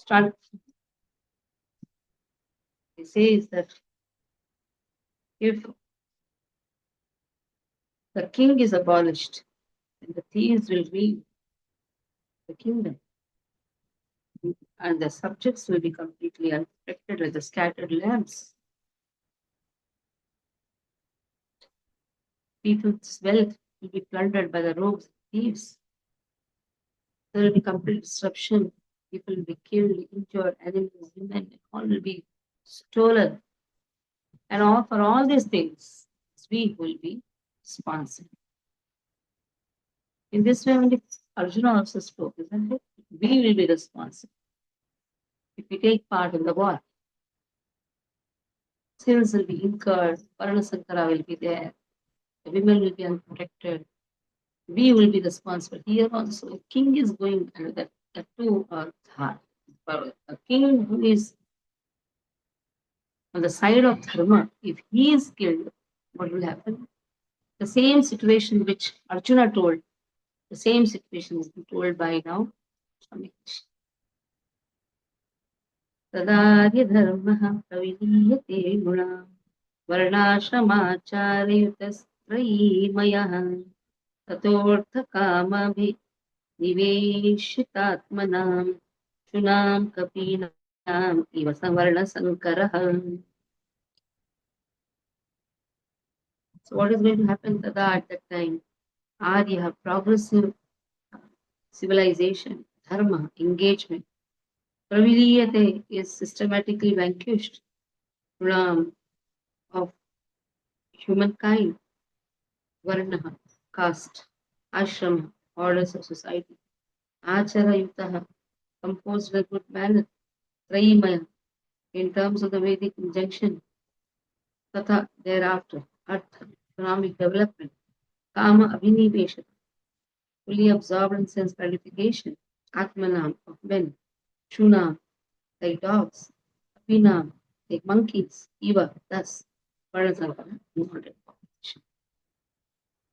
start. It says that if the king is abolished, then the thieves will leave the kingdom, and the subjects will be completely unaffected like the scattered lambs. People's wealth will be plundered by the rogues and thieves. There will be complete disruption. People will be killed, injured, animals, women, all will be stolen. And all for all these things, we will be responsible. In this way, only Arjuna also spoke, isn't it? We will be responsible if we take part in the war. Sins will be incurred, Varana Sankara will be there, the women will be unprotected. We will be responsible. Here also, a king is going, and that too hard. A king who is on the side of dharma, if he is killed, what will happen? The same situation which Arjuna told, the same situation is told by now Swami Krishna. तदार्य धर्मः प्रविलीयते गुणा वर्णाश्रमाचार्ययुतस्त्रयीमयः ततोऽर्थकामभिनिवेशितात्मनां शुनां कपीनाम् इव सवर्णसङ्करः. So what is going to happen tada at that time? Arya, progressive civilization, dharma, engagement. Praviliyate is systematically vanquished. Ram of humankind. Varna, caste. Ashram, orders of society. Achara yutaha, composed in a good manner. Traimaya, in terms of the Vedic injunction. Tatha, thereafter. Artha, economic development. Kama abhinivesha, fully absorbed in sense gratification. Atmanam, of men. Shuna, like dogs. Apinam, like monkeys. Eva, thus. Varnasankara, unwanted population.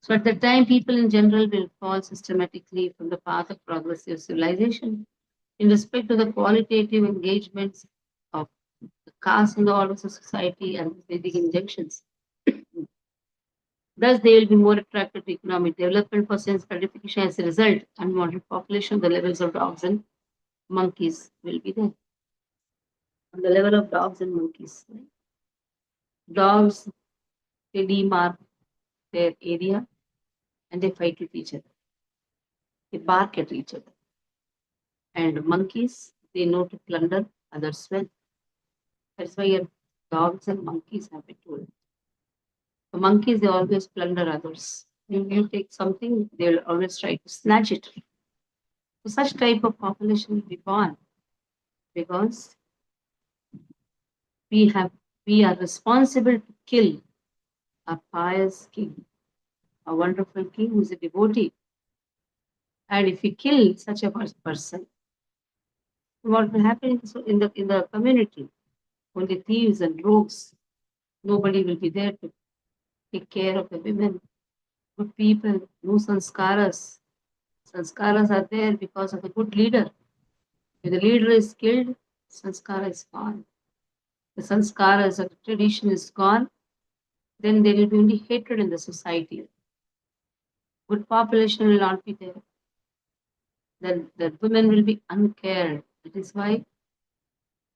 So at that time, people in general will fall systematically from the path of progressive civilization in respect to the qualitative engagements of the caste and the orders of society and the Vedic injunctions. Thus, they will be more attracted to economic development for sense gratification. As a result, unwanted population, the levels of dogs and monkeys will be there. On the level of dogs and monkeys, right? Dogs, they demark their area and they fight with each other. They bark at each other. And monkeys, they know to plunder others' wealth. That's why your dogs and monkeys have been told. The monkeys, they always plunder others. You take something, they'll always try to snatch it. So such type of population will be born because we are responsible to kill a pious king, a wonderful king who is a devotee. And if we kill such a person, what will happen in the community? Only thieves and rogues. Nobody will be there to take care of the women. Good people, no sanskaras. Sanskaras are there because of a good leader. If the leader is killed, sanskara is gone. The sanskaras of the tradition is gone, then there will be only hatred in the society. Good population will not be there. Then the women will be uncared. That is why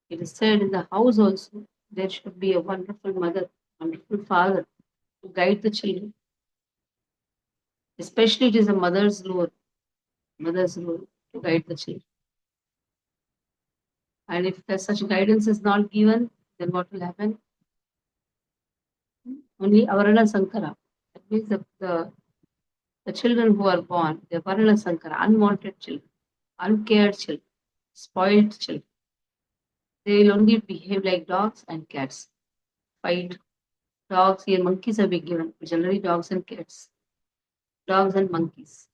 it is said in the house also, there should be a wonderful mother, wonderful father to guide the children. Especially it is a mother's role to guide the children. And if such guidance is not given, then what will happen? Only Avarana Sankara. That means the children who are born, the Varana Sankara, unwanted children, uncared children, spoiled children. They will only behave like dogs and cats. Fight. Dogs, here monkeys have been given, generally dogs and cats. Dogs and monkeys.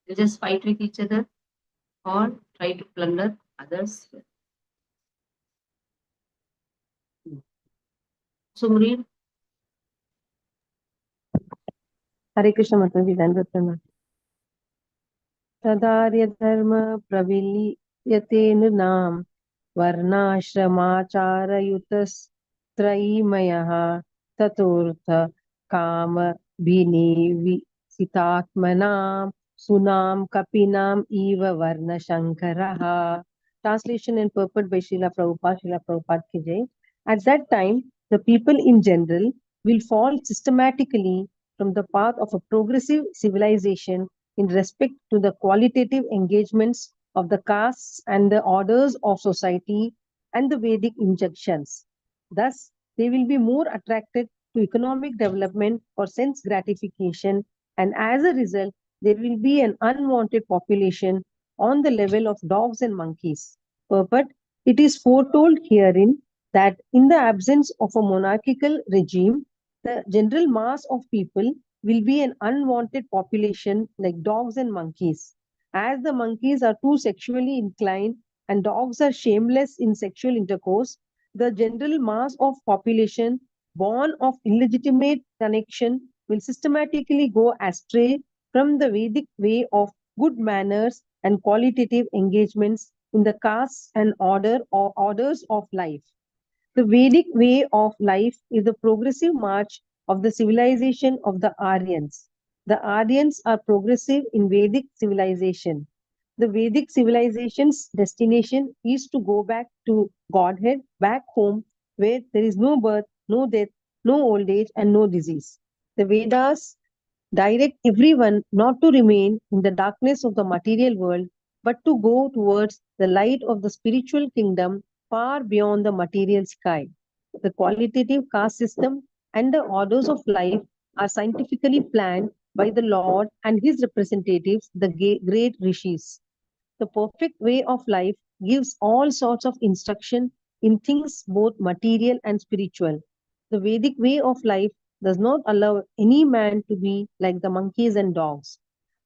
They just fight with each other or try to plunder others. So, Murid, Hare Krishna Mataji, Dandavata. Tadarya dharma pravilyate nunam वर्णाश्रमाचारयुतस्त्रयीमयः ततोऽर्थ कामभिनिविसितात्मनां Sunam कपिनाम इव वर्णशंकरः. Translation and purport by Srila Prabhupada. Srila Prabhupada ki jai. At that time, the people in general will fall systematically from the path of a progressive civilization in respect to the qualitative engagements of the castes and the orders of society and the Vedic injunctions. Thus, they will be more attracted to economic development or sense gratification, and as a result, there will be an unwanted population on the level of dogs and monkeys. But it is foretold herein that in the absence of a monarchical regime, the general mass of people will be an unwanted population like dogs and monkeys. As the monkeys are too sexually inclined and dogs are shameless in sexual intercourse, the general mass of population born of illegitimate connection will systematically go astray from the Vedic way of good manners and qualitative engagements in the castes and orders of life. The Vedic way of life is the progressive march of the civilization of the Aryans. The Aryans are progressive in Vedic civilization. The Vedic civilization's destination is to go back to Godhead, back home, where there is no birth, no death, no old age, and no disease. The Vedas direct everyone not to remain in the darkness of the material world, but to go towards the light of the spiritual kingdom far beyond the material sky. The qualitative caste system and the orders of life are scientifically planned by the Lord and his representatives, the great rishis. The perfect way of life gives all sorts of instruction in things both material and spiritual. The Vedic way of life does not allow any man to be like the monkeys and dogs.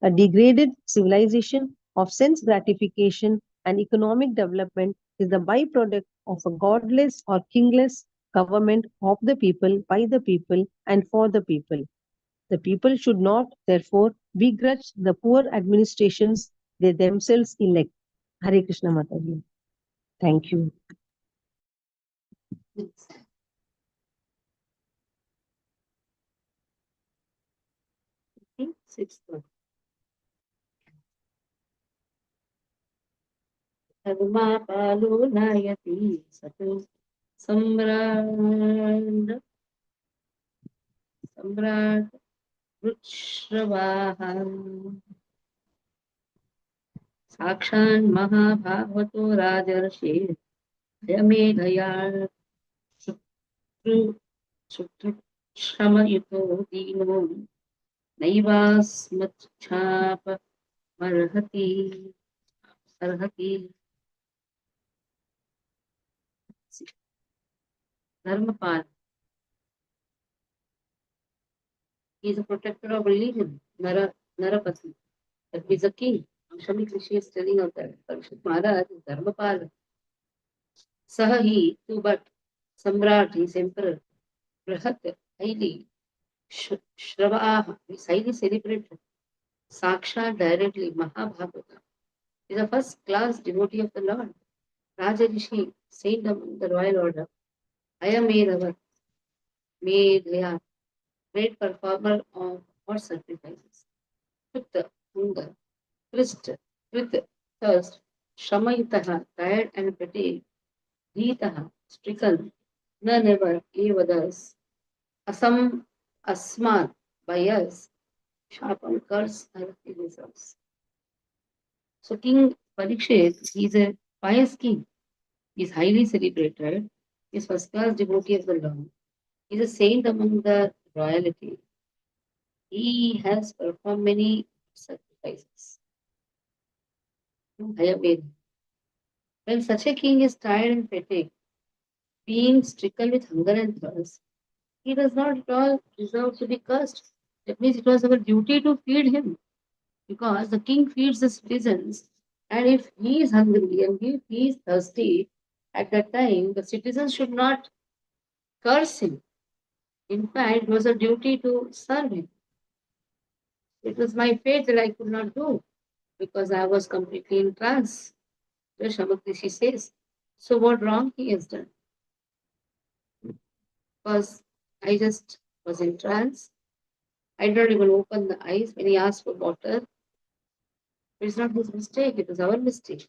A degraded civilization of sense gratification and economic development is the byproduct of a godless or kingless government of the people, by the people, and for the people. The people should not, therefore, begrudge the poor administrations they themselves elect. Hare Krishna Mataji. Thank you. Sixth one. Padmapalu nayati satu samrad वृक्षवाहा साक्षान् महाभावतो राजर्षि यमेधया श्रमयुतो दीनो नैवास्मच्छापमर्हति अर्हति Dharmapal. He is a protector of religion, Narapati. That he is a king. Shamik Rishi is telling of that. Parikshit Maharaj is Dharmapal. Saha too, but Samrat, his emperor, Brahat, highly, Shravaha, is highly celebrated. Saksha directly, Mahabhagavata, is a first class devotee of the Lord. Raja Rishi, saint among the royal order. Ayamedava, Medhya, great performer of horse sacrifices. Pitta, hunger. Twist, with thirst. Shamayitaha, tired and fatigued. Dhitaha, stricken. Na never, eva thus. Asam, asmat, by us. Sharpen curse and deserves. So King Parikshit, he is a pious king. He is highly celebrated. He is first class devotee of the Lord. He is a saint among the royalty. He has performed many sacrifices. When such a king is tired and fatigued, being stricken with hunger and thirst, he does not at all deserve to be cursed. That means it was our duty to feed him, because the king feeds the citizens, and if he is hungry and if he is thirsty, at that time the citizens should not curse him. In fact, it was a duty to serve him. It was my fate that I could not do because I was completely in trance. The Shamakrishi says. So what wrong he has done? Because I just was in trance. I did not even open the eyes when he asked for water. It's not his mistake, it was our mistake.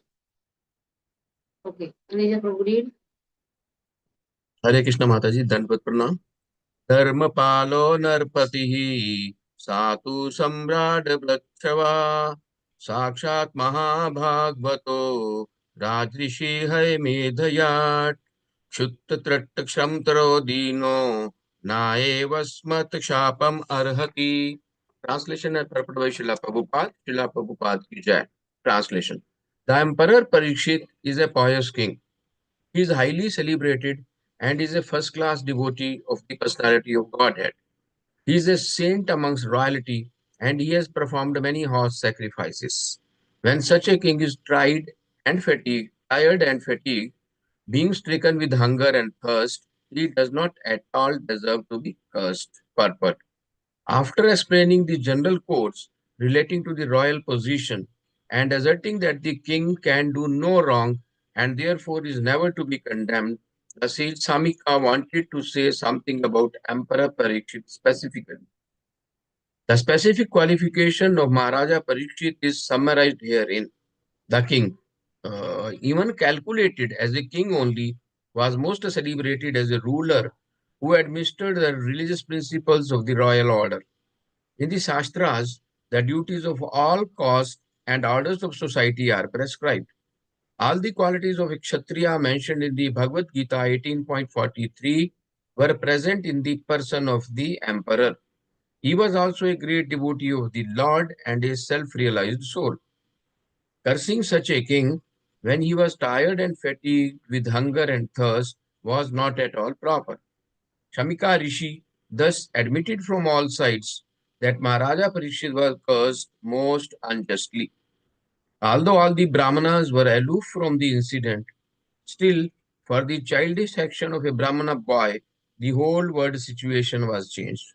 Okay. Aneja Prabhu read. हरे कृष्ण माता जी, दंडवत प्रणाम। धर्मपालो नरपतिः सातु सम्राट वृक्षवा साक्षात् महाभागवतो राजऋषि है मेधयाट क्षुत्त्रट्ट क्षमतरो दीनो नाएवस्मत् शापम अर्हति। Translation and purport by Srila Prabhupada. Srila Prabhupada ki jai. Translation. The Emperor Parikshit is a pious king. He is highly celebrated and is a first-class devotee of the personality of Godhead. He is a saint amongst royalty and he has performed many horse sacrifices. When such a king is tired and fatigued, being stricken with hunger and thirst, he does not at all deserve to be cursed. Purport. After explaining the general course relating to the royal position and asserting that the king can do no wrong and therefore is never to be condemned, the sage Samika wanted to say something about Emperor Parikshit specifically. The specific qualification of Maharaja Parikshit is summarized herein. The king, even calculated as a king only, was most celebrated as a ruler who administered the religious principles of the royal order. In the Shastras, the duties of all castes and orders of society are prescribed. All the qualities of a Kshatriya mentioned in the Bhagavad Gita 18.43 were present in the person of the emperor. He was also a great devotee of the Lord and a self-realized soul. Cursing such a king when he was tired and fatigued with hunger and thirst was not at all proper. Shamika Rishi thus admitted from all sides that Maharaja Parikshit was cursed most unjustly. Although all the Brahmanas were aloof from the incident, still, for the childish action of a Brahmana boy, the whole world situation was changed.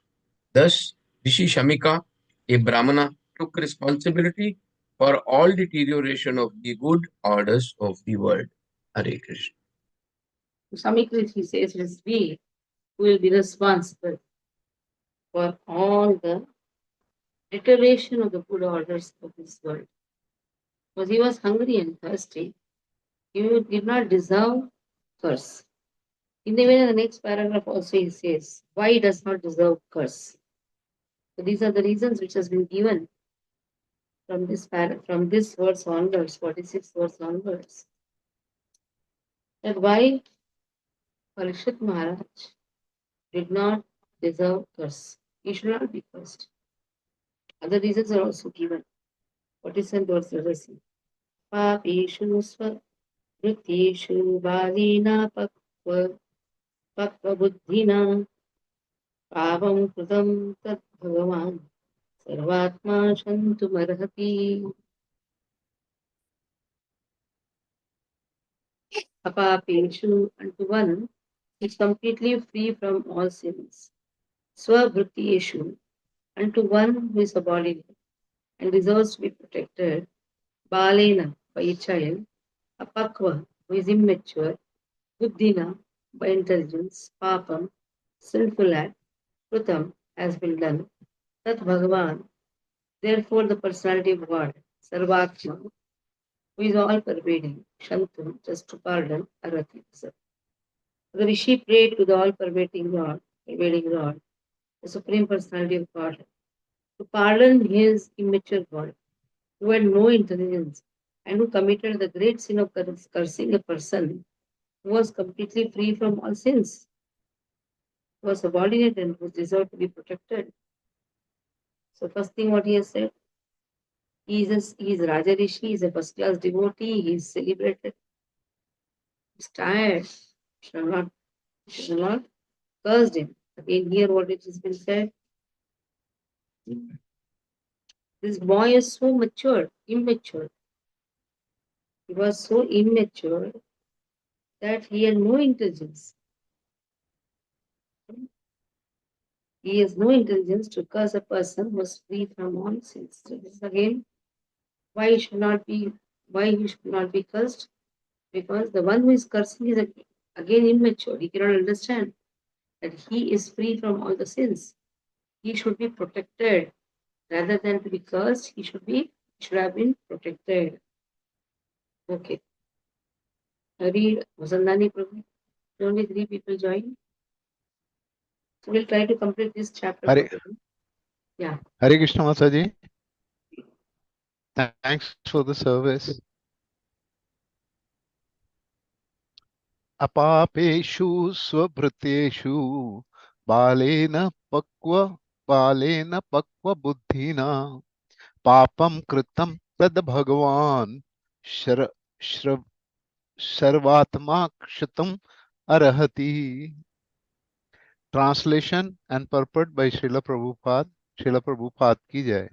Thus, Rishi Shamika, a Brahmana, took responsibility for all deterioration of the good orders of the world. Hare Krishna. Samikrit, he says, it is we who will be responsible for all the deterioration of the good orders of this world. Because he was hungry and thirsty, he did not deserve curse. In the next paragraph also he says, why he does not deserve curse. So these are the reasons which has been given from this verse onwards, 46 verse onwards. That why Parikshit Maharaj did not deserve curse. He should not be cursed. Other reasons are also given. 47 verse, let us see. Papeshu svriteshu balina pakva buddhina pavam krutam tat bhagavan sarvatma shantumarhati. Apapeshu, unto one is completely free from all sins. Swabhritiyeshu, unto one who is subordinate and deserves to be protected. Balena, by a child. Apakva, who is immature. Buddhina, by intelligence. Papam, sinful act. Krutam, has been done. Tat Bhagavan, therefore the personality of God. Sarvatma, who is all pervading. Shantu, just to pardon. Arati, the Rishi prayed to the all-pervading Lord, the Supreme Personality of God, to pardon his immature God, who had no intelligence and who committed the great sin of cursing a person who was completely free from all sins, who was subordinate and who deserved to be protected. So first thing what he has said, he is Raja Rishi, he is a first class devotee, he is celebrated, he is tired, shall not cursed him. Again here what it has been said, this boy is so immature. He was so immature that he had no intelligence. He has no intelligence to curse a person who was free from all sins. So this is again why he should not be cursed. Because the one who is cursing is again immature. He cannot understand that he is free from all the sins. He should be protected rather than to be cursed. Should have been protected. Okay. Read Vasandani Prabhu. Only 3 people join. So we'll try to complete this chapter for Hare, today. Yeah. Hare Krishna Mataji. Thanks for the service. Apapeshu swabhriteshu balena pakwa buddhina papam kritam tad bhagavan shra, shra, sarvatma kshatam arahati. Translation and purport by Srila Prabhupada. Srila Prabhupada ki jai.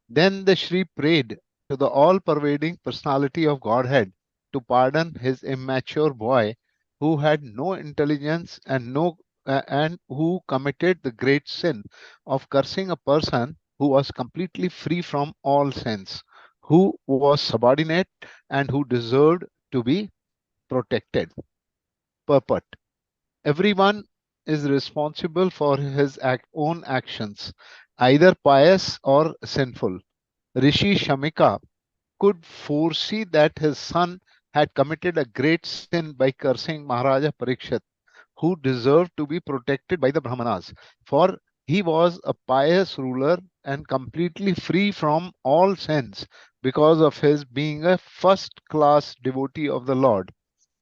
Then the Shri prayed to the all-pervading personality of Godhead to pardon his immature boy who had no intelligence and who committed the great sin of cursing a person who was completely free from all sins, who was subordinate and who deserved to be protected. Purport. Everyone is responsible for his own actions, either pious or sinful. Rishi Shamika could foresee that his son had committed a great sin by cursing Maharaja Parikshit, who deserved to be protected by the Brahmanas, for he was a pious ruler and completely free from all sins because of his being a first class devotee of the Lord.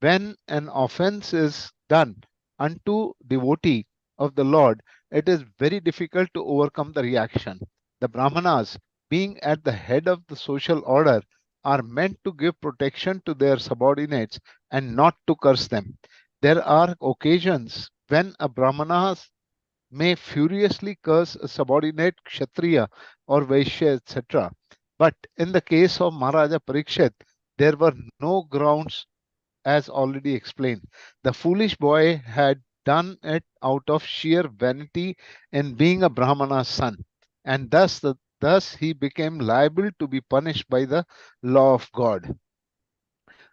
When an offense is done unto devotee of the Lord, it is very difficult to overcome the reaction. The Brahmanas, being at the head of the social order, are meant to give protection to their subordinates and not to curse them. There are occasions when a Brahmana may furiously curse a subordinate Kshatriya or Vaishya, etc. But in the case of Maharaja Parikshit, there were no grounds as already explained. The foolish boy had done it out of sheer vanity in being a Brahmana's son, and thus he became liable to be punished by the law of God.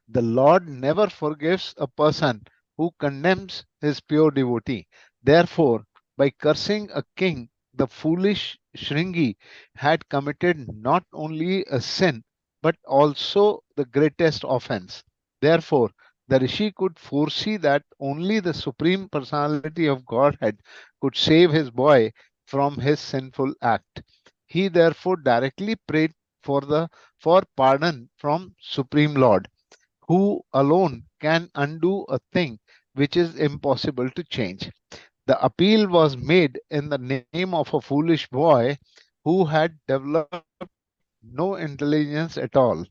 The Lord never forgives a person who condemns his pure devotee. Therefore, by cursing a king, the foolish Shringi had committed not only a sin but also the greatest offense. Therefore, the Rishi could foresee that only the Supreme Personality of Godhead could save his boy from his sinful act. He therefore directly prayed for pardon from Supreme Lord, who alone can undo a thing which is impossible to change. The appeal was made in the name of a foolish boy who had developed no intelligence at all.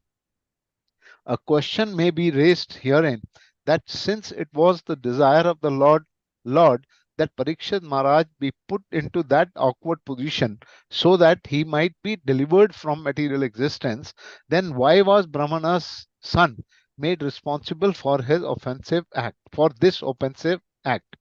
A question may be raised herein that since it was the desire of the Lord that Parikshit Maharaj be put into that awkward position so that he might be delivered from material existence, then why was Brahmana's son made responsible for this offensive act?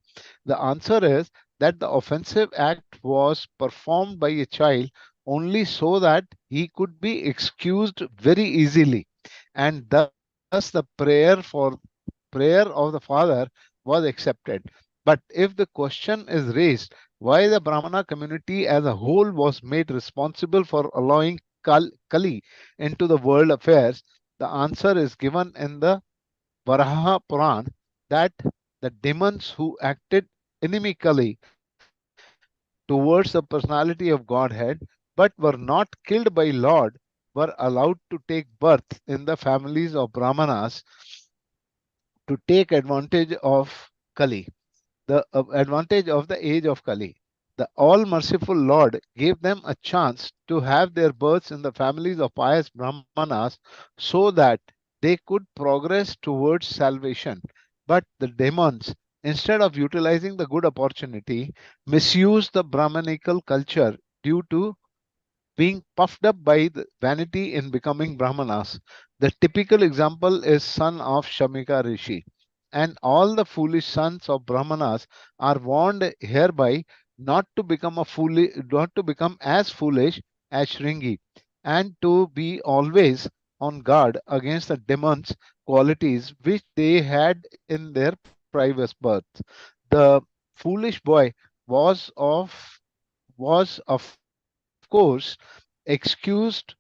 The answer is that the offensive act was performed by a child only so that he could be excused very easily, and thus the prayer of the father was accepted. But if the question is raised why the Brahmana community as a whole was made responsible for allowing Kali into the world affairs, the answer is given in the Varaha Puran that the demons who acted inimically towards the personality of Godhead but were not killed by Lord were allowed to take birth in the families of Brahmanas to take advantage of Kali, the advantage of the age of Kali. The all merciful Lord gave them a chance to have their births in the families of pious Brahmanas so that they could progress towards salvation. But the demons, instead of utilizing the good opportunity, misused the Brahmanical culture due to being puffed up by the vanity in becoming Brahmanas. The typical example is son of Shamika Rishi. And all the foolish sons of Brahmanas are warned hereby not to become as foolish as Shringi, and to be always on guard against the demons' qualities which they had in their private birth. The foolish boy was of was of course excused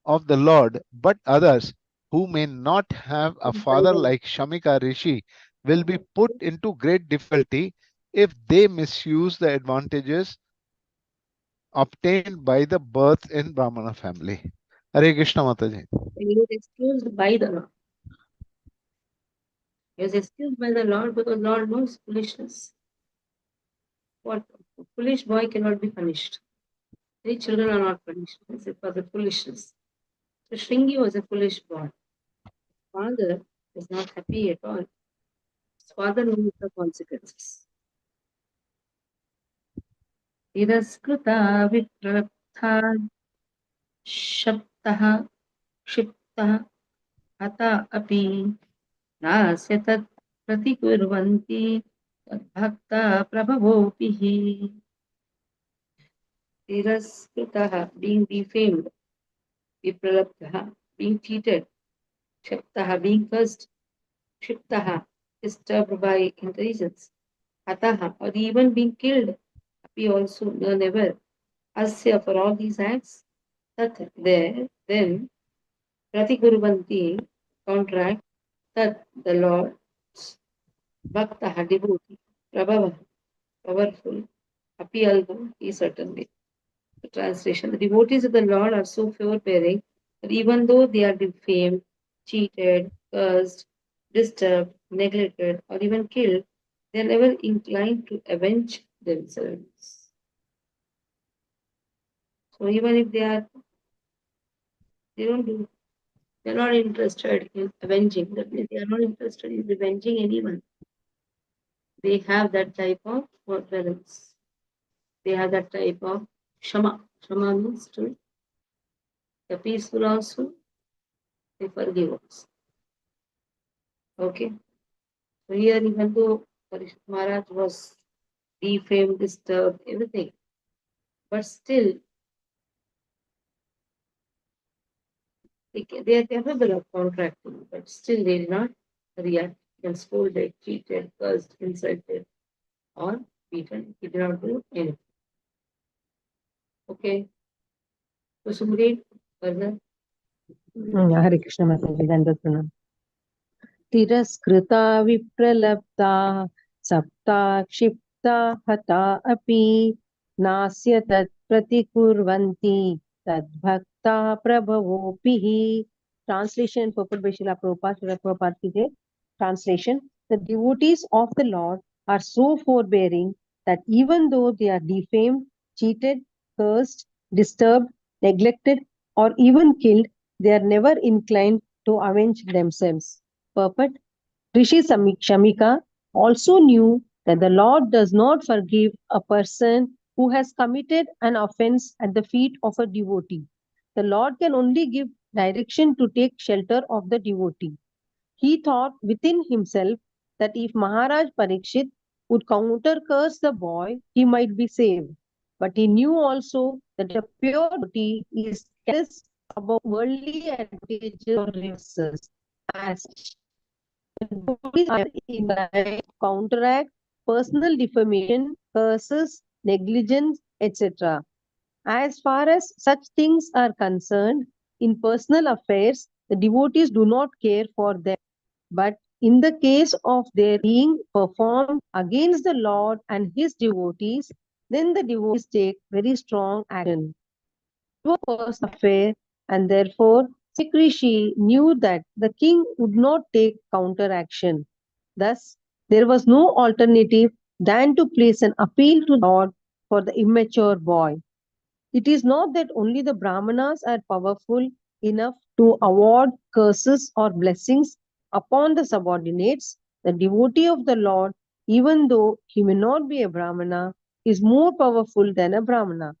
of the Lord, but others who may not have a father like Shamika Rishi will be put into great difficulty if they misuse the advantages obtained by the birth in Brahmana family. Hare Krishna Mataji. He was excused by the Lord. He was excused by the Lord because Lord knows foolishness. What a foolish boy cannot be punished. Three children are not punished except for the foolishness. So Shringi was a foolish boy. His father was not happy at all. His father knew the consequences. तिरस्कृता विप्रथा शप्तः क्षिप्तः हता अपि नास्य तत् प्रतिकुर्वन्ति तद्भक्ता प्रभवोऽपि हि तिरस्कृतः being defamed विप्रलब्धः being cheated क्षिप्तः being cursed क्षिप्तः disturbed by intelligence hataha or even being killed api also never asya for all these acts tat there then pratigurvanti contract tat the Lord's bhaktaha devotee prabhava powerful api although he certainly. The translation: the devotees of the Lord are so forbearing that even though they are defamed, cheated, cursed, disturbed, neglected, or even killed, they are never inclined to avenge themselves. So even if they are, they are not interested in avenging. That means they are not interested in revenging anyone. They have that type of forbearance. They have that type of shama. Shama means to be peaceful also. They forgive also. Okay. So here, even though Parikshit Maharaj was defamed, disturbed, everything, but still they are capable of contracting, but still they did not react when scolded, cheated, cursed, insulted, or beaten. He did not do anything. Okay. So Sumrit, further. Hare Krishna Mataji, Dandavat Pranam. तिरस्कृता विप्रलब्धा सप्ता क्षिप्ता हता अपि नास्य तत् प्रतिकुर्वन्ति तद्भक्ता प्रभवोऽपि हि. Translation purport by Srila Prabhupada. Srila Prabhupada ki jai. Translation: the devotees of the Lord are so forbearing that even though they are defamed, cheated, cursed, disturbed, neglected, or even killed, they are never inclined to avenge themselves. Purport: Rishi Shamika also knew that the Lord does not forgive a person who has committed an offense at the feet of a devotee. The Lord can only give direction to take shelter of the devotee. He thought within himself that if Maharaj Parikshit would counter curse the boy, he might be saved. But he knew also that a pure devotee is careless about worldly advantages or reverses. As devotees are inclined to counteract personal defamation, curses, negligence, etc. As far as such things are concerned, in personal affairs, the devotees do not care for them. But in the case of their being performed against the Lord and his devotees, then the devotees take very strong action. It was a personal affair, and therefore Rishi knew that the king would not take counter action. Thus, there was no alternative than to place an appeal to the Lord for the immature boy. It is not that only the Brahmanas are powerful enough to award curses or blessings upon the subordinates. The devotee of the Lord, even though he may not be a Brahmana, is more powerful than a Brahmana.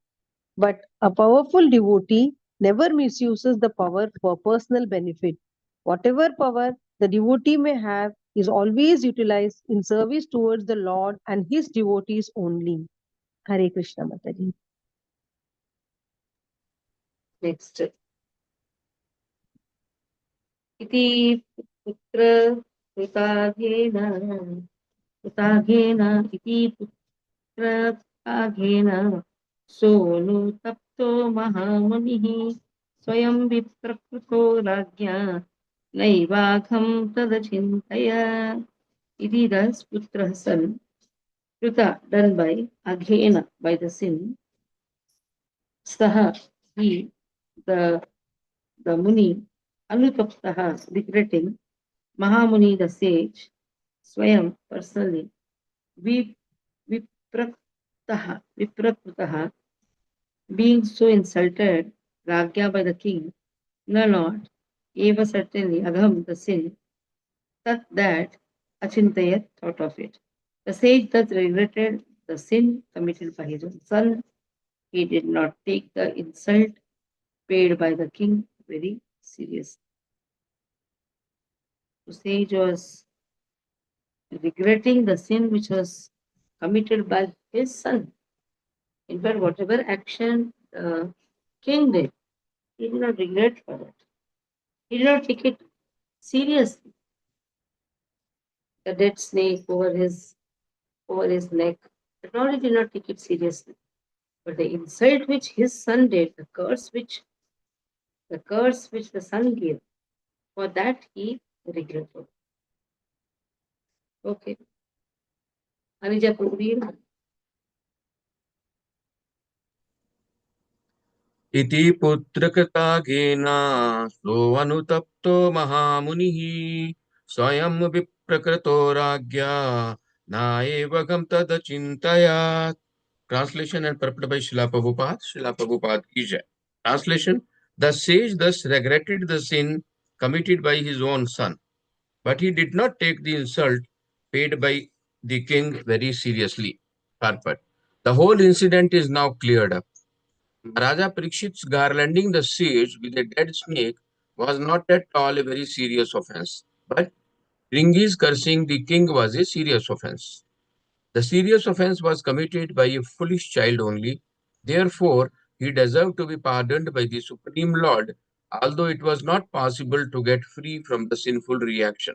But a powerful devotee never misuses the power for personal benefit. Whatever power the devotee may have is always utilized in service towards the Lord and his devotees only. Hare Krishna Mataji. Next. Iti putra krutaghena iti putra krutaghena sonu tapto mahamunihi swayam viprakrito rajya naivagham tadachintaya. Iti, thus putra son, kruta done by, aghena by the sin, saha he, the muni, anutaptaha regretting, mahamuni the sage, swayam personally, viprakrutaha being so insulted, ragya by the king, no not, eva certainly, agham the sin, that achintayat thought of it. The sage thus regretted the sin committed by his own son. He did not take the insult paid by the king very seriously. The sage was regretting the sin which was committed by his son. In fact, whatever action the king did, he did not regret for it. He did not take it seriously. The dead snake over his neck, but not he did not take it seriously. But the insult which his son did, the curse which the son gave, for that he regretted. Okay. Anija Prabhu. इति पुत्रकृताघेन सोऽनुतप्तो महामुनिः स्वयं विप्रकृतो राज्ञा नायैवगं तदचिन्तयात्. Translation and purport by Srila Prabhupada. Srila Prabhupada ki jai. Translation: The sage thus regretted the sin committed by his own son, but he did not take the insult paid by the king very seriously. Purport: The whole incident is now cleared up. Maharaja Parikshit's garlanding the sage with a dead snake was not at all a very serious offense, but Ringi's cursing the king was a serious offense. The serious offense was committed by a foolish child only. Therefore, he deserved to be pardoned by the Supreme Lord, although it was not possible to get free from the sinful reaction.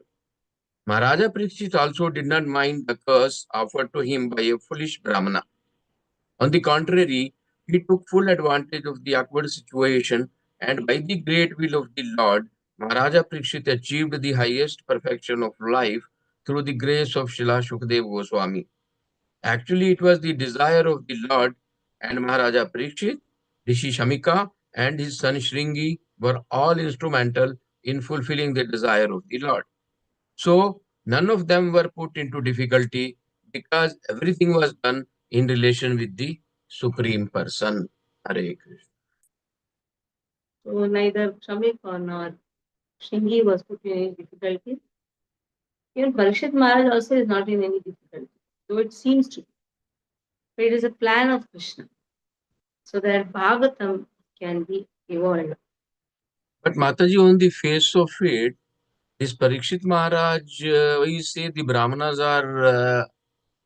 Maharaja Parikshit also did not mind the curse offered to him by a foolish Brahmana. On the contrary, he took full advantage of the awkward situation, and by the great will of the Lord, Maharaja Parikshit achieved the highest perfection of life through the grace of Srila Shukdev Goswami. Actually, it was the desire of the Lord, and Maharaja Parikshit, Rishi Shamika, and his son Shringi were all instrumental in fulfilling the desire of the Lord. So, none of them were put into difficulty because everything was done in relation with the Supreme Person. Hare Krishna. So neither Shamik nor Shingi was put in any difficulty. Even Parikshit Maharaj also is not in any difficulty, though it seems to be. But it is a plan of Krishna, so that Bhagavatam can be evolved. But Mataji, on the face of it, is Parikshit Maharaj, we say the Brahmanas are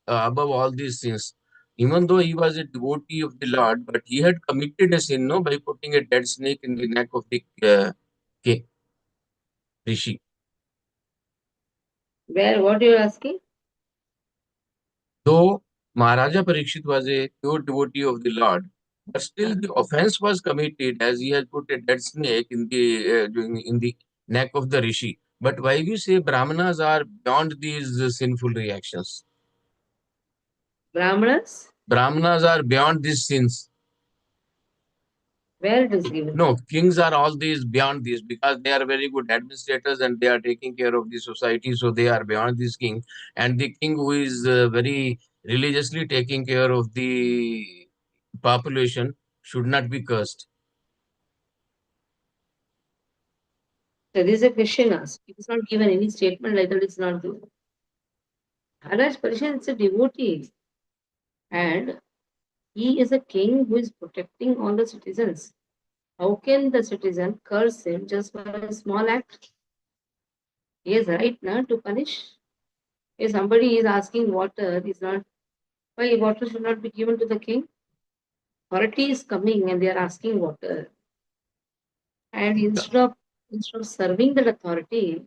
above all these things. Even though he was a devotee of the Lord, but he had committed a sin, no, by putting a dead snake in the neck of the Rishi. Where, what you are asking? Though Maharaja Parikshit was a pure devotee of the Lord, but still the offense was committed as he had put a dead snake in the neck of the Rishi. But why you say Brahmanas are beyond these sinful reactions? Brahmanas? Brahmanas are beyond these sins. Where it is given? No, kings are all these beyond this because they are very good administrators and they are taking care of the society, so they are beyond this king. And the king who is very religiously taking care of the population should not be cursed. So this is a question asked. It is not given any statement like that. It's not given. Maharaj Parikshit is a devotee, and he is a king who is protecting all the citizens. How can the citizen curse him just for a small act? He has right now to punish. If somebody is asking water, is not why water should not be given to the king. Authority is coming and they are asking water. And instead of instead of serving that authority,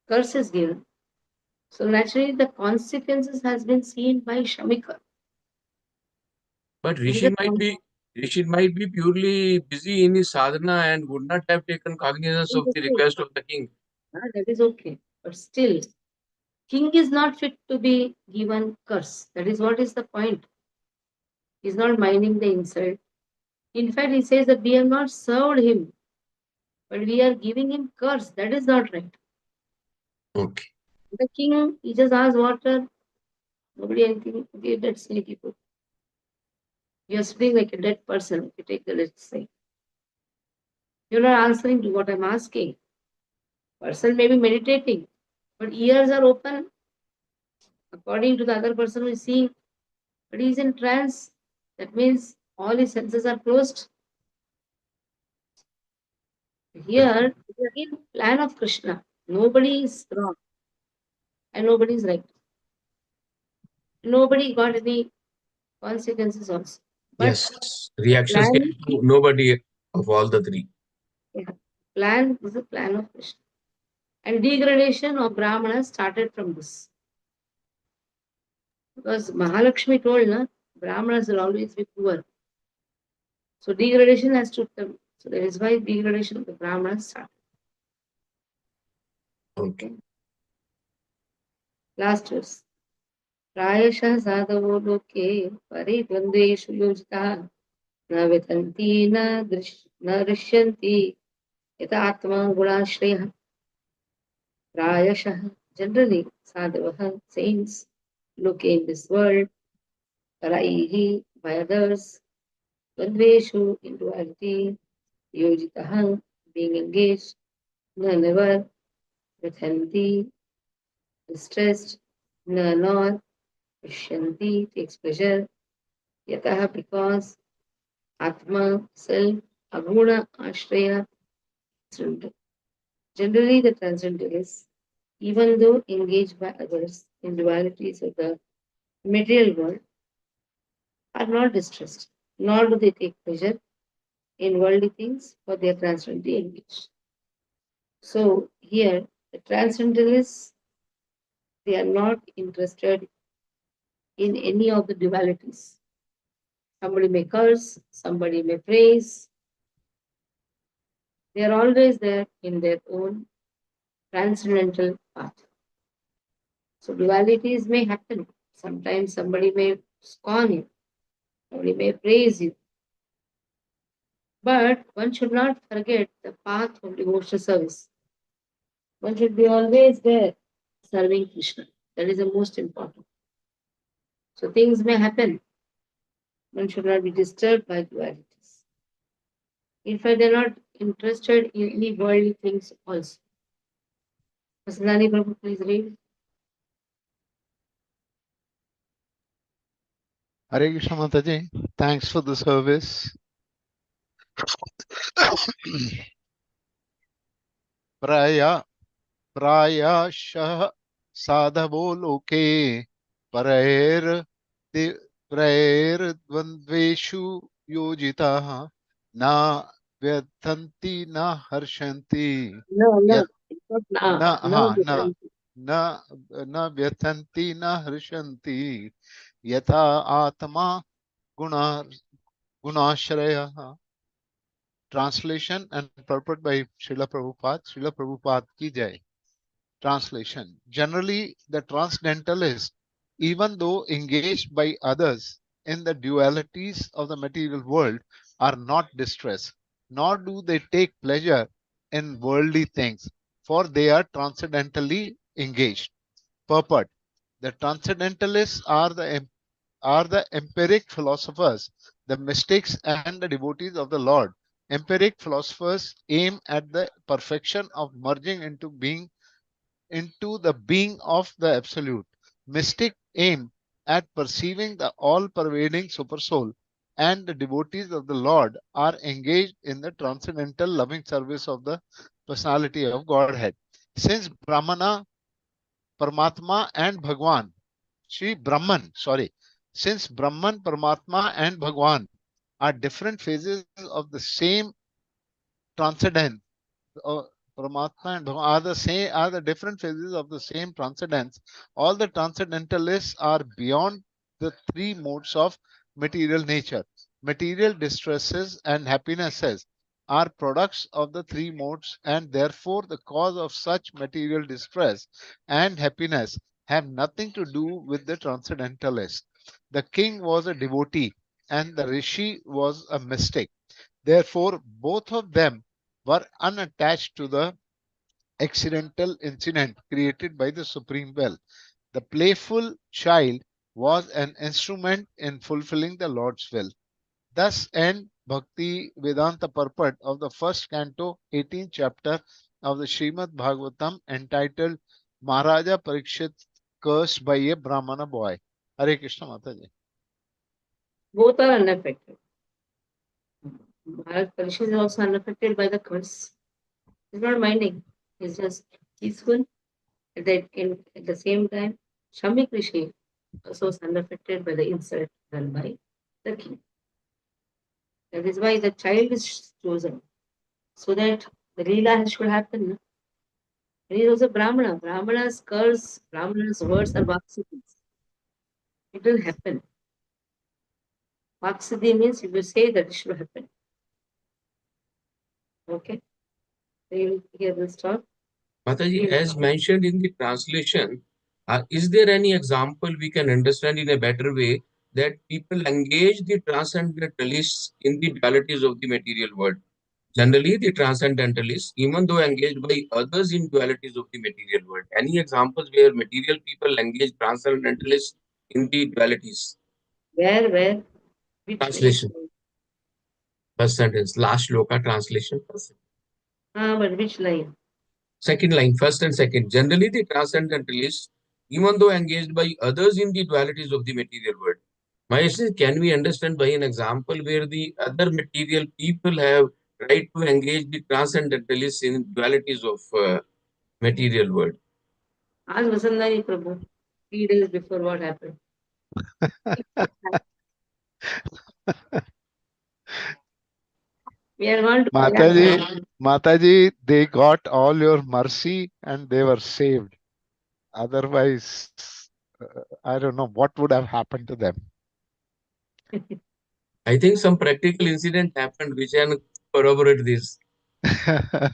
curse is given. So naturally, the consequences has been seen by Shamika. But It is a Rishi might be purely busy in his sadhana and would not have taken cognizance of the request of the king. that is okay. But still, king is not fit to be given curse. That is what is the point. He's not minding the insult. In fact, he says that we have not served him, but we are giving him curse. That is not right. Okay. The king, he just asks water. Nobody anything. Okay, that's sneaky food. You're sitting like a dead person. You take the let's say. You're not answering to what I'm asking. Person may be meditating, but ears are open according to the other person who is seeing, but he's in trance. That means all his senses are closed. Here, it is again plan of Krishna. Nobody is wrong and nobody is right. Nobody got any consequences also. But Yes. the Reactions came plan, to nobody of all the three. yeah, plan is the plan of Krishna. And degradation of Brahmana started from this. Because Mahalakshmi told, na, Brahmanas will always be poor. So degradation has to come. So that is why degradation of the Brahmanas started. Okay. Last verse. प्रायशः साधवो लोके परिद्वन्द्वेषु योजिताः न वितन्ति न दृश्यन्ति यथात्मा गुणाश्रयः. प्रायशः, generally, sadhavah, saints, look in this world, paraihi, by others, dvandveshu, in duality, yojitah, being engaged, na never, vithanti, distressed, na nor, vishyanti, takes pleasure, yatah, because, atma, self, aguna, ashraya, transcendental. Generally, the transcendentalists, even though engaged by others in dualities of the material world, are not distressed, nor do they take pleasure in worldly things, for they are transcendently engaged. So here, the transcendentalists, they are not interested in any of the dualities. Somebody may curse, somebody may praise. They are always there in their own transcendental path. So dualities may happen. Sometimes somebody may scorn you, somebody may praise you. But one should not forget the path of devotional service. One should be always there serving Krishna. That is the most important. So things may happen. One should not be disturbed by dualities. In fact, they're not interested in any worldly things also. Vasudhani Prabhu, please read. Hare Krishna Mataji, thanks for the service. Praya Prayashah sadhavo loke prayer prayer dvandveshu yojitaha na vyathanti na harshanti No, yat no, it's not na. na No, na different. na na vyathanti na harshanti yatha atma guna gunashraya. Translation and purport by Srila Prabhupada. Srila Prabhupada ki jai. Translation. Generally, the transcendentalists, even though engaged by others in the dualities of the material world, are not distressed, nor do they take pleasure in worldly things, for they are transcendentally engaged. Purport. The transcendentalists are the empiric philosophers, the mystics and the devotees of the Lord. Empiric philosophers aim at the perfection of merging into the being of the absolute. Mystic aim at perceiving the all-pervading supersoul, and the devotees of the Lord are engaged in the transcendental loving service of the personality of Godhead. Since Brahmana, Paramatma and Bhagwan, since Brahman, Paramatma and Bhagwan are different phases of the same transcendence, Paramatma and Bhagavan are the same, are the different phases of the same transcendence. All the transcendentalists are beyond the three modes of material nature. Material distresses and happinesses are products of the three modes, and therefore the cause of such material distress and happiness have nothing to do with the transcendentalist. The king was a devotee and the rishi was a mystic. Therefore, both of them were unattached to the accidental incident created by the supreme will. The playful child was an instrument in fulfilling the Lord's will. Thus end Bhakti Vedanta purport of the first canto, 18th chapter of the Srimad Bhagavatam, entitled Maharaja Parikshit cursed by a Brahmana boy. Hare Krishna Mataji. Both are unaffected. Bharat Parishad is also unaffected by the curse. He's not minding. He's just peaceful. At the same time, Shamik Rishi also was unaffected by the insult done by the king. That is why the child is chosen, so that the Leela should happen. No? And he is also Brahmana. Brahmana's curse, Brahmana's words are Vaksiddhis. It will happen. Vaksiddhi means if you say that it should happen. Okay? Here we'll stop. Mataji, as mentioned in the translation, is there any example we can understand in a better way that people engage the transcendentalists in the dualities of the material world? Generally, the transcendentalists, even though engaged by others in dualities of the material world. Any examples where material people engage transcendentalists in the dualities? Where? Which Translation. First sentence, last shloka translation. but which line? Second line, first and second. Generally, the transcendentalists, even though engaged by others in the dualities of the material world. Mahesh, can we understand by an example where the other material people have right to engage the transcendentalists in dualities of material world? Ask Vasandhani Prabhu 3 days before what happened. We are going to Mataji, they got all your mercy and they were saved. Otherwise, I don't know what would have happened to them. I think some practical incident happened which can corroborate this. Yeah,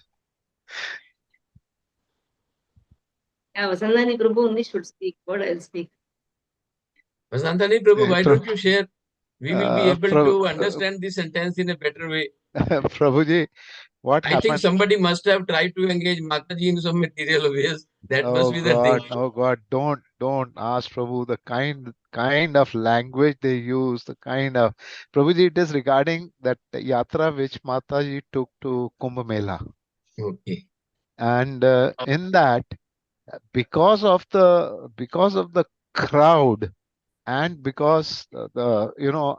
Vasandhani Prabhu only should speak. What I'll speak. Vasantani Prabhu, why don't you share? We will be able to understand this sentence in a better way. Prabhuji, what I happened? think somebody must have tried to engage Mataji in some material ways. That must be the thing. Oh God, don't ask Prabhu the kind of language they use, the kind of Prabhuji, it is regarding that yatra which Mataji took to Kumbh Mela. Okay. And in that, because of the crowd and because the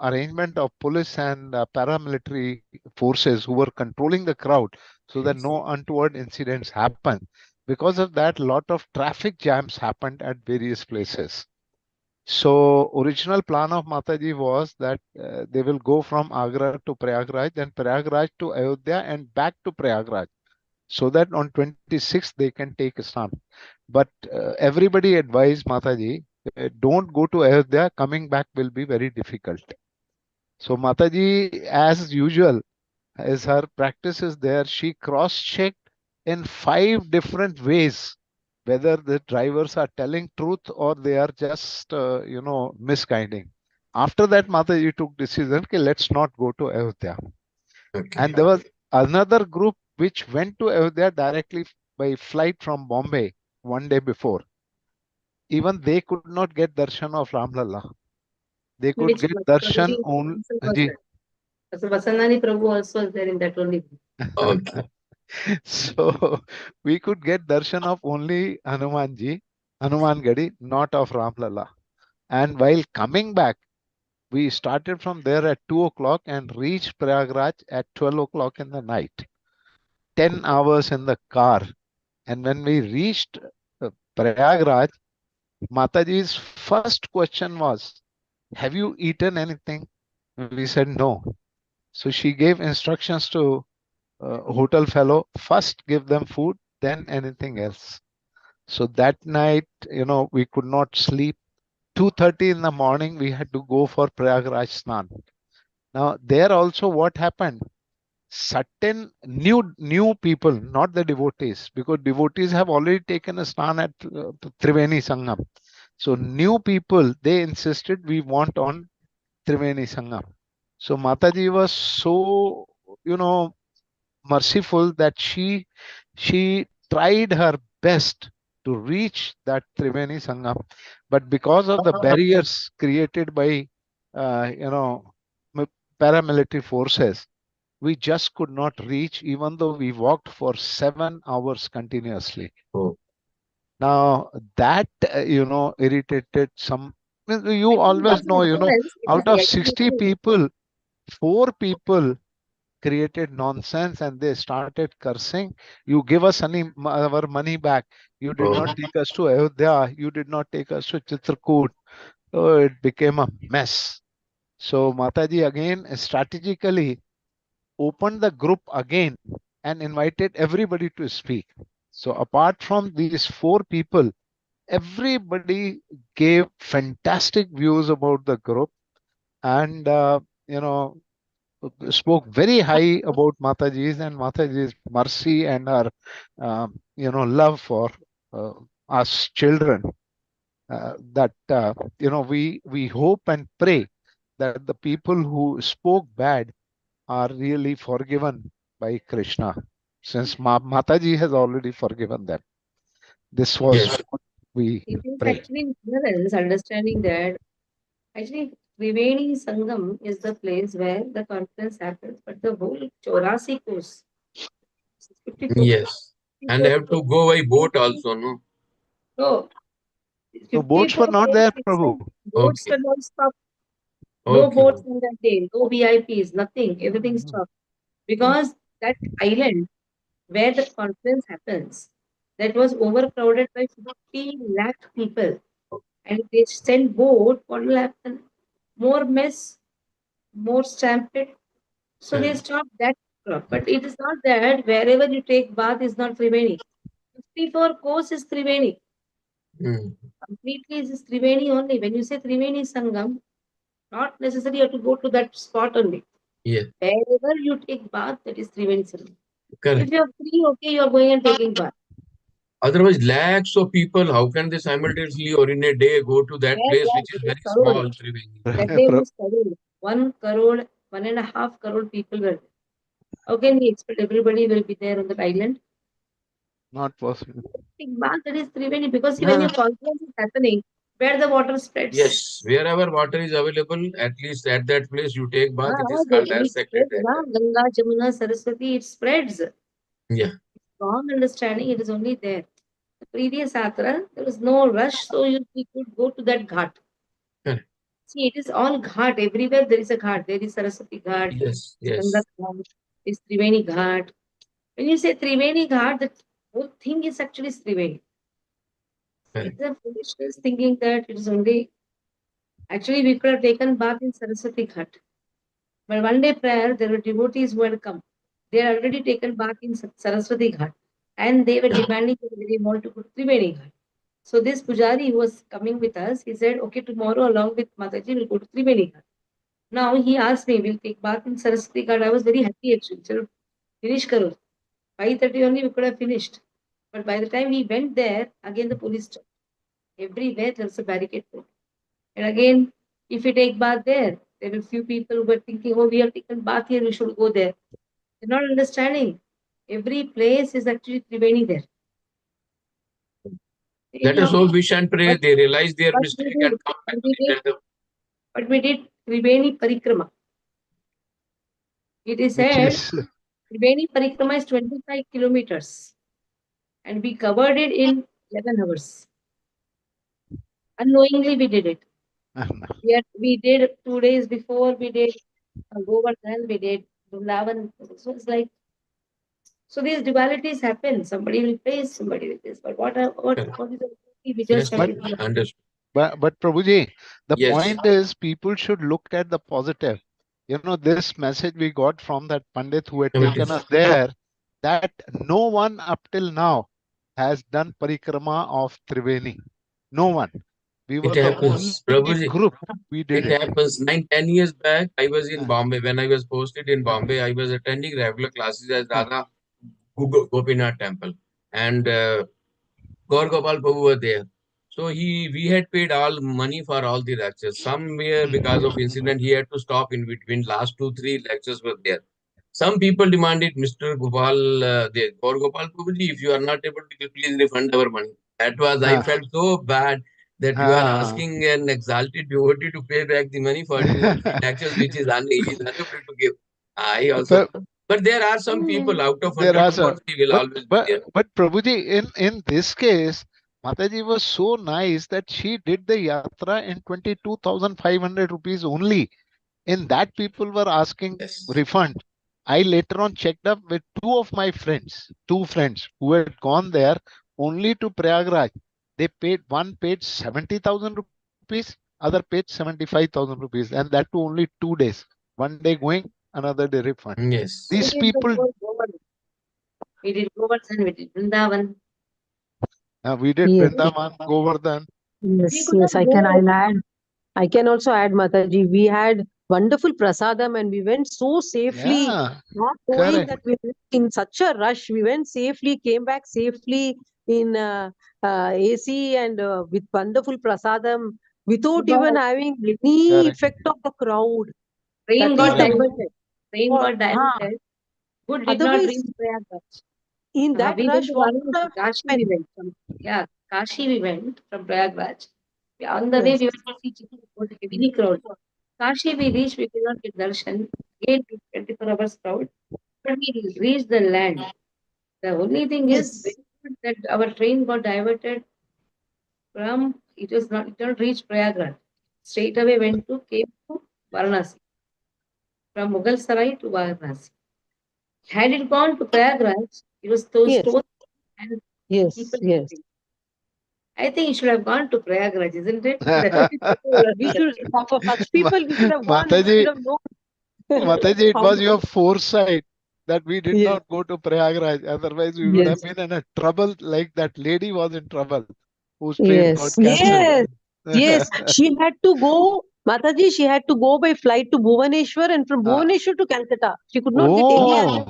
arrangement of police and paramilitary forces who were controlling the crowd so that no untoward incidents happen, because of that lot of traffic jams happened at various places. So original plan of Mataji was that they will go from Agra to Prayagraj, then Prayagraj to Ayodhya and back to Prayagraj, so that on 26th they can take Islam. But everybody advised Mataji, don't go to Ayodhya, coming back will be very difficult. So Mataji, as usual, as her practice is there, she cross-checked in 5 different ways whether the drivers are telling truth or they are just, misguiding. After that, Mataji took decision, okay, let's not go to Ayodhya. Okay. And there was another group which went to Ayodhya directly by flight from Bombay one day before. Even they could not get darshan of Ramlalla. They could Which get darshan only. So Vasandhani Prabhu also is there in that only. Okay. So we could get darshan of only Hanumanji, Hanuman Gadi, not of Ramlalla. And while coming back, we started from there at 2 o'clock and reached Prayagraj at 12 o'clock in the night. 10 hours in the car. And when we reached Prayagraj, Mataji's first question was, have you eaten anything? We said no. So she gave instructions to hotel fellow, first give them food, then anything else. So that night, we could not sleep. 2:30 in the morning, we had to go for Prayagraj Snan. Now, there also what happened? Certain new people, not the devotees, because devotees have already taken a snan at Triveni Sangam. So new people, they insisted we want on Triveni Sangam. So Mataji was so, merciful that she tried her best to reach that Triveni Sangam, but because of the barriers created by paramilitary forces, we just could not reach, even though we walked for 7 hours continuously. Oh. Now that irritated some. You always know, out of 60 people, 4 people created nonsense and they started cursing. You give us our money back. You did Oh. not take us to Ayodhya. You did not take us to Chitrakoot. So it became a mess. So Mataji again strategically opened the group again and invited everybody to speak. So apart from these 4 people, everybody gave fantastic views about the group and spoke very high about Mataji's and Mataji's mercy and her love for us children. That we hope and pray that the people who spoke bad are really forgiven by Krishna, since Mataji has already forgiven them. This was Yes. what we It is pray. actually ignorance, understanding that actually Triveni Sangam is the place where the conference happens, but the whole 84 course, 54, Yes. And they 54 have to course, go by boat also, no? no, No boats were 54 not course there, itself, Prabhu. boats Okay. were non-stop, no Okay. boats on that day, no VIPs, nothing, everything stopped. Because that island where the conference happens, that was overcrowded by 50 lakh people. And if they send boat, what will happen? More mess, more stampede. So they Correct. stopped that crop. But it is not that wherever you take bath is not Triveni. 54 course is Triveni. Mm. Completely is Triveni only. When you say Triveni Sangam, not necessarily you have to go to that spot only. Yes. Wherever you take bath, that is Triveni Sangam. If Correct. you are free, okay, you are going and taking bath. Otherwise, lakhs of people, how can they simultaneously or in a day go to that Where, place where, which is it was very crore. small, Triveni? That day was crore. 1 crore, 1.5 crore people were there. How can we expect everybody will be there on that island? Not possible. Take bath, that is Triveni, because see, when Yeah. your conference is happening, where the water spreads. Yes. Wherever water is available, at least at that place you take bath, it is called as It sacred. spreads, Ganga, Jamuna, Saraswati, it spreads. Yeah. Strong understanding, it is only there. The previous Atra, there was no rush, so we could go to that ghat. Correct. See, it is all ghat. Everywhere there is a ghat. There is Saraswati ghat, Yes. Ganga Yes. ghat, there is Triveni ghat. When you say Triveni ghat, the whole thing is actually Triveni. Correct. It's a foolishness thinking that it is only. Actually, we could have taken bath in Saraswati ghat. But one day prior, there were devotees who had come. They had already taken bath in Saraswati ghat. And they were demanding that they want to go to Triveni ghat. So this pujari who was coming with us, he said, okay, tomorrow along with Mataji, we'll go to Triveni ghat. Now he asked me, we'll take bath in Saraswati ghat. I was very happy actually. So finish karo. 5:30 only we could have finished. But by the time we went there, again the police stopped. Everywhere there was a barricade put. And again, if you take bath there were few people who were thinking, oh, we have taken bath here, we should go there. They're not understanding. Every place is actually Triveni there. Let us all wish and pray But, they realize their but we mistake did, and come but back we to did, the but we did Triveni Parikrama. It is Which said is Triveni Parikrama is 25 kilometers and we covered it in 11 hours. Unknowingly we did it. We did 2 days before, we did Govardhan, we did Vrindavan. So it's like, so these dualities happen. Somebody will praise, somebody will this. But what is the we just Yes, have but to do. understood. but Prabhuji, the Yes. point is people should look at the positive. This message we got from that Pandit who had It taken is. us there, that no one up till now has done parikrama of Triveni. No one. We It were the happens, only Prabhuji. group we did It it. happens. 9, 10 years back, I was in Uh, Bombay. When I was posted in uh, Bombay, I was attending regular classes at uh, Radha Gopinath temple. And Gaur Gopal Prabhu were there. So we had paid all money for all the lectures. Somewhere because of incident, he had to stop in between. Last 2, 3 lectures were there. Some people demanded, Mr. Gopal, the Gaur Gopal Prabhuji, if you are not able to please refund our money. That was, I uh, felt so bad that you are uh, asking an exalted devotee to pay back the money for 2 or 3 lectures, which he is unable to give. I also, but but there are some people out of there 100, are two or some, three will but always be but there. but Prabhuji, in this case, Mataji was so nice that she did the yatra in 22,500 rupees only. In that, people were asking Yes. refund. I later on checked up with two friends who had gone there only to Prayagraj. One paid 70,000 rupees, other paid 75,000 rupees, and that too only 2 days. One day going, another day refund. Yes. These We did the people, whole Govardhan. We did Govardhan, we did Vrindavan. we did Yes, Vrindavan, Govardhan. We yes, could not yes. go. I can also add, Mataji. We had wonderful prasadam and we went so safely, Yeah, not knowing correct. that we were in such a rush. We went safely, came back safely in AC and with wonderful prasadam without even But having any Correct. effect of the crowd. train That is got the Correct. most. diverted. Train What? got diverted. Good did not Otherwise, reach Prayagraj. in that We went rush, to what would Varanasi. have Kashi we happened? went from, yeah, Kashi we went from Prayagraj. On the way Yes, we went to see Chitrakoot, heavily crowd. Kashi we reached, we could not get darshan. Gate 24 hours crowd. But we reached the land. The only thing is yes, very good that our train got diverted from, it did not reach Prayagraj. Straight away came to Varanasi. From Mughal Sarai to Varanasi. Had it gone to Prayagraj, it was those yes, stones and yes, people yes. sleeping. I think it should have gone to Prayagraj, isn't it? We should, for such people, we should have gone and we should Mataji, have known Mataji, it how was to. your foresight that we did Yes, not go to Prayagraj. Otherwise, we would have yes, been in a trouble like that lady was in trouble, whose train got yes, cancelled. yes, yes. She had to go, Mataji, she had to go by flight to Bhubaneswar and from Uh, Bhubaneswar to Calcutta. She could not get any other,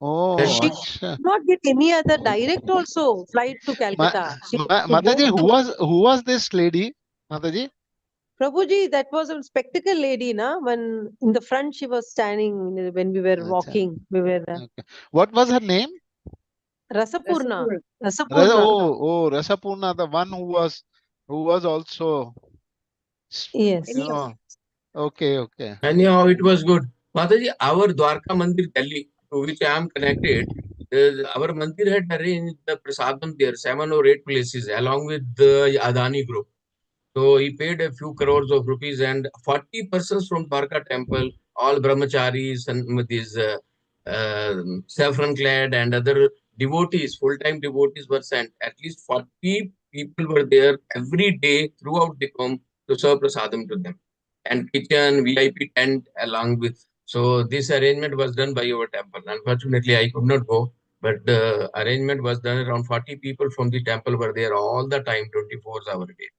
oh, oh, she That's acha. could not get any other direct also flight to Calcutta. She had to go Mataji, through. who was this lady? Mataji? Prabhuji, that was a spectacle lady, na? When in the front she was standing when we were Acha, walking. We were okay. What was her name? Rasapurna. Rasapur. Rasapurna. Rasapurna, the one who was also, Yes. Anyhow, okay, okay. anyhow, it was good. Mataji, our Dwarka Mandir Delhi, to which I am connected, our Mandir had arranged the prasadam there, 7 or 8 places, along with the Adani group. So he paid a few crores of rupees, and 40 persons from Dwarka temple, all brahmacharis and with these saffron clad and other devotees, full-time devotees were sent. At least 40 people were there every day throughout the home to serve prasadam to them. And kitchen, VIP tent along with. So this arrangement was done by our temple. Unfortunately, I could not go, but the arrangement was done. Around 40 people from the temple were there all the time, 24 hours a day.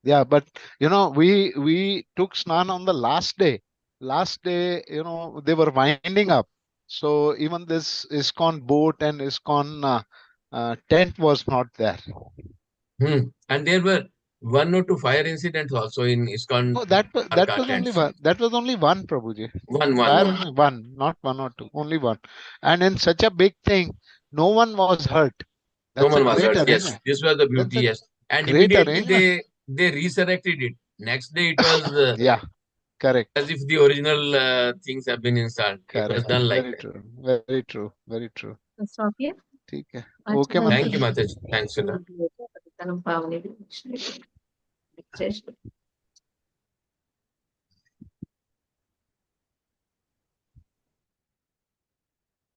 Yeah, but we took snan on the last day. Last day, they were winding up. So even this ISKCON boat and ISKCON tent was not there. And there were 1 or 2 fire incidents also in ISKCON Oh, that Dwarka was only tents. one. That was only one, Prabhuji. One. Fire only one, not one or two, only one. And in such a big thing, no one was hurt. No That's a one was great hurt. Yes, arrangement. this was the That's beauty. a Yes, and great immediately arrangement. they resurrected it. Next day, it was Yeah, correct, as if the original things have been installed. It was correct. done like Very that. true. Very true. Very true. let's stop here. ठीक है. Acha Okay, Bhakti. Thank you, Mataji. Mataji. Thanks a lot. Tanam Pavane Vishnu.